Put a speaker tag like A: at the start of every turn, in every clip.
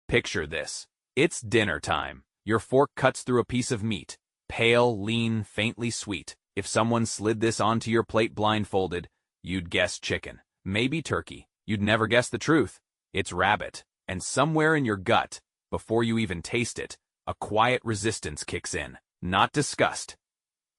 A: Picture this. It's dinner time. Your fork cuts through a piece of meat. Pale, lean, faintly sweet. If someone slid this onto your plate blindfolded, you'd guess chicken. Maybe turkey. You'd never guess the truth. It's rabbit. And somewhere in your gut, before you even taste it, a quiet resistance kicks in. Not disgust.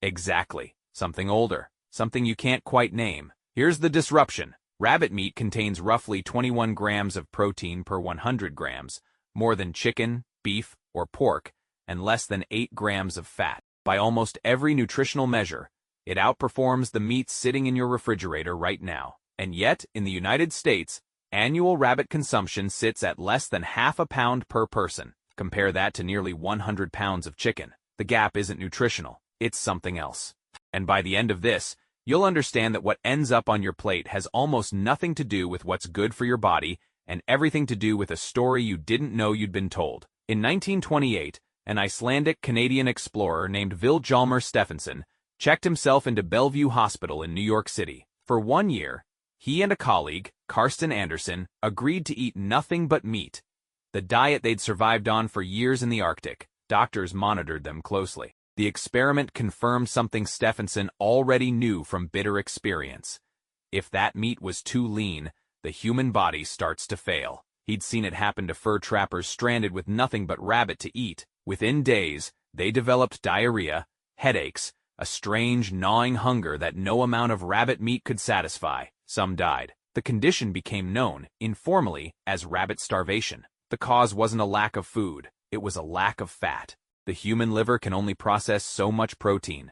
A: Exactly. Something older. Something you can't quite name. Here's the disruption. Rabbit meat contains roughly 21 grams of protein per 100 grams, more than chicken, beef, or pork, and less than 8 grams of fat. By almost every nutritional measure, it outperforms the meats sitting in your refrigerator right now. And yet, in the United States, annual rabbit consumption sits at less than half a pound per person. Compare that to nearly 100 pounds of chicken. The gap isn't nutritional, it's something else. And by the end of this, you'll understand that what ends up on your plate has almost nothing to do with what's good for your body and everything to do with a story you didn't know you'd been told. In 1928, an Icelandic-Canadian explorer named Vilhjálmur Stefansson checked himself into Bellevue Hospital in New York City. For 1 year, he and a colleague, Karsten Anderson, agreed to eat nothing but meat, the diet they'd survived on for years in the Arctic. Doctors monitored them closely. The experiment confirmed something Stefansson already knew from bitter experience. If that meat was too lean, the human body starts to fail. He'd seen it happen to fur trappers stranded with nothing but rabbit to eat. Within days, they developed diarrhea, headaches, a strange, gnawing hunger that no amount of rabbit meat could satisfy. Some died. The condition became known, informally, as rabbit starvation. The cause wasn't a lack of food, it was a lack of fat. The human liver can only process so much protein,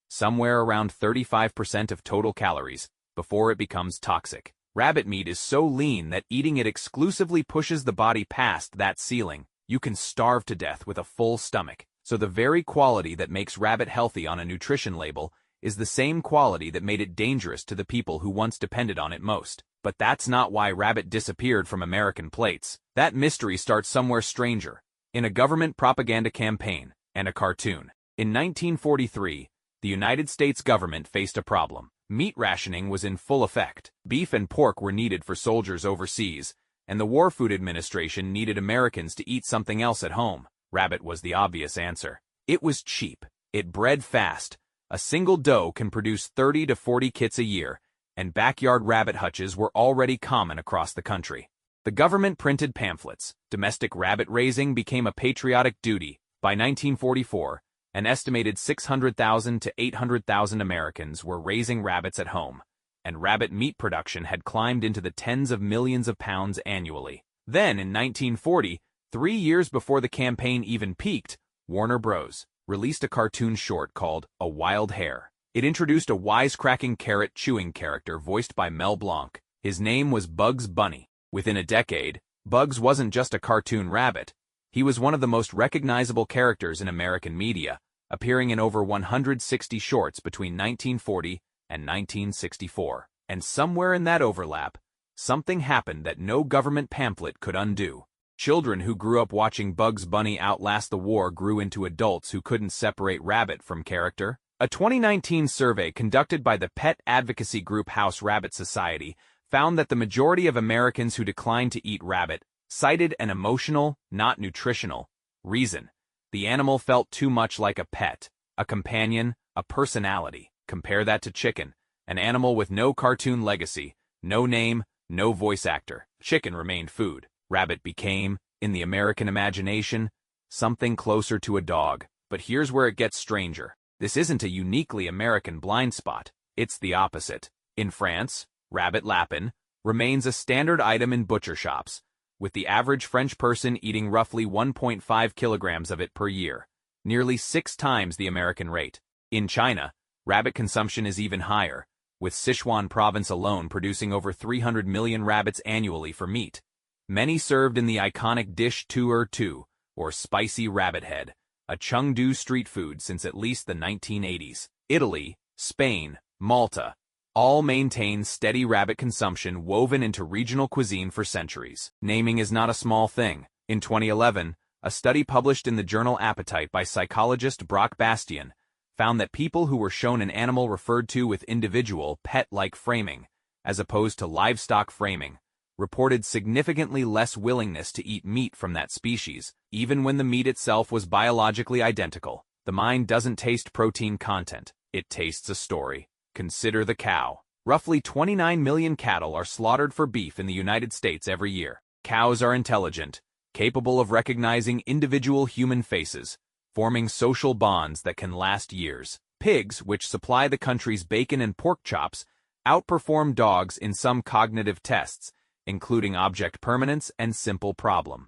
A: somewhere around 35% of total calories, before it becomes toxic. Rabbit meat is so lean that eating it exclusively pushes the body past that ceiling. You can starve to death with a full stomach. So the very quality that makes rabbit healthy on a nutrition label is the same quality that made it dangerous to the people who once depended on it most. But that's not why rabbit disappeared from American plates. That mystery starts somewhere stranger, in a government propaganda campaign and a cartoon. In 1943, the United States government faced a problem. Meat rationing was in full effect. Beef and pork were needed for soldiers overseas, and the War Food Administration needed Americans to eat something else at home. Rabbit was the obvious answer. It was cheap. It bred fast. A single doe can produce 30 to 40 kits a year, and backyard rabbit hutches were already common across the country. The government printed pamphlets. Domestic rabbit raising became a patriotic duty. By 1944, an estimated 600,000 to 800,000 Americans were raising rabbits at home, and rabbit meat production had climbed into the tens of millions of pounds annually. Then, in 1940, 3 years before the campaign even peaked, Warner Bros. Released a cartoon short called A Wild Hare. It introduced a wisecracking carrot-chewing character voiced by Mel Blanc. His name was Bugs Bunny. Within a decade, Bugs wasn't just a cartoon rabbit. He was one of the most recognizable characters in American media, appearing in over 160 shorts between 1940 and 1964. And somewhere in that overlap, something happened that no government pamphlet could undo. Children who grew up watching Bugs Bunny outlast the war grew into adults who couldn't separate rabbit from character. A 2019 survey conducted by the pet advocacy group House Rabbit Society found that the majority of Americans who declined to eat rabbit cited an emotional, not nutritional, reason. The animal felt too much like a pet, a companion, a personality. Compare that to chicken, an animal with no cartoon legacy, no name, no voice actor. Chicken remained food. Rabbit became, in the American imagination, something closer to a dog. But here's where it gets stranger. This isn't a uniquely American blind spot. It's the opposite. In France, rabbit lapin remains a standard item in butcher shops, with the average French person eating roughly 1.5 kilograms of it per year, nearly 6 times the American rate. In China, rabbit consumption is even higher, with Sichuan province alone producing over 300 million rabbits annually for meat. Many served in the iconic dish tu, or spicy rabbit head, a Chengdu street food since at least the 1980s. Italy, Spain, Malta, all maintain steady rabbit consumption woven into regional cuisine for centuries. Naming is not a small thing. In 2011, a study published in the journal Appetite by psychologist Brock Bastian found that people who were shown an animal referred to with individual, pet-like framing, as opposed to livestock framing, reported significantly less willingness to eat meat from that species, even when the meat itself was biologically identical. The mind doesn't taste protein content, it tastes a story. Consider the cow. Roughly 29 million cattle are slaughtered for beef in the United States every year. Cows are intelligent, capable of recognizing individual human faces, forming social bonds that can last years. Pigs, which supply the country's bacon and pork chops, outperform dogs in some cognitive tests, including object permanence and simple problem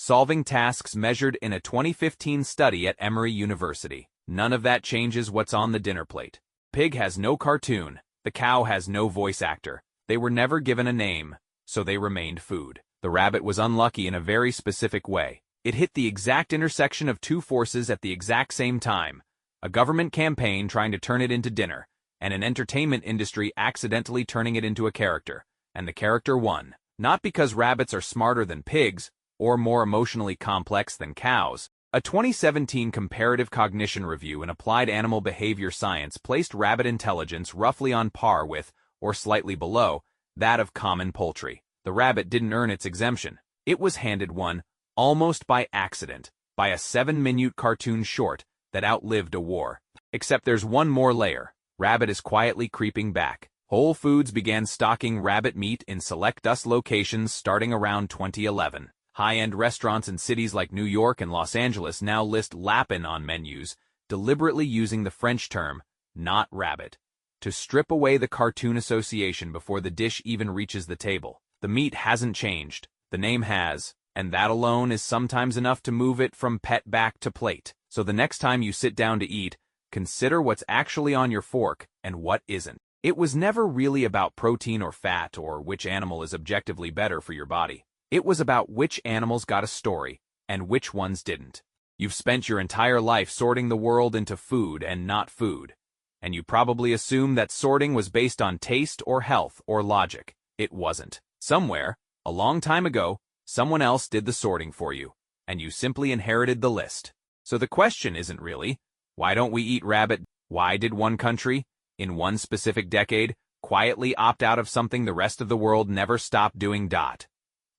A: solving tasks measured in a 2015 study at Emory University. None of that changes what's on the dinner plate. Pig has no cartoon. The cow has no voice actor. They were never given a name, so they remained food. The rabbit was unlucky in a very specific way. It hit the exact intersection of two forces at the exact same time: a government campaign trying to turn it into dinner, and an entertainment industry accidentally turning it into a character. And the character won. Not because rabbits are smarter than pigs, or more emotionally complex than cows. A 2017 comparative cognition review in applied animal behavior science placed rabbit intelligence roughly on par with, or slightly below, that of common poultry. The rabbit didn't earn its exemption. It was handed one, almost by accident, by a 7-minute cartoon short that outlived a war. Except there's one more layer. Rabbit is quietly creeping back. Whole Foods began stocking rabbit meat in select US locations starting around 2011. High-end restaurants in cities like New York and Los Angeles now list lapin on menus, deliberately using the French term, not rabbit, to strip away the cartoon association before the dish even reaches the table. The meat hasn't changed, the name has, and that alone is sometimes enough to move it from pet back to plate. So the next time you sit down to eat, consider what's actually on your fork and what isn't. It was never really about protein or fat or which animal is objectively better for your body. It was about which animals got a story, and which ones didn't. You've spent your entire life sorting the world into food and not food, and you probably assumed that sorting was based on taste or health or logic. It wasn't. Somewhere, a long time ago, someone else did the sorting for you, and you simply inherited the list. So the question isn't really, why don't we eat rabbit? Why did one country, in one specific decade, quietly opt out of something the rest of the world never stopped doing?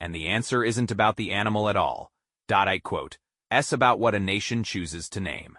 A: And the answer isn't about the animal at all. I quote, "S about what a nation chooses to name."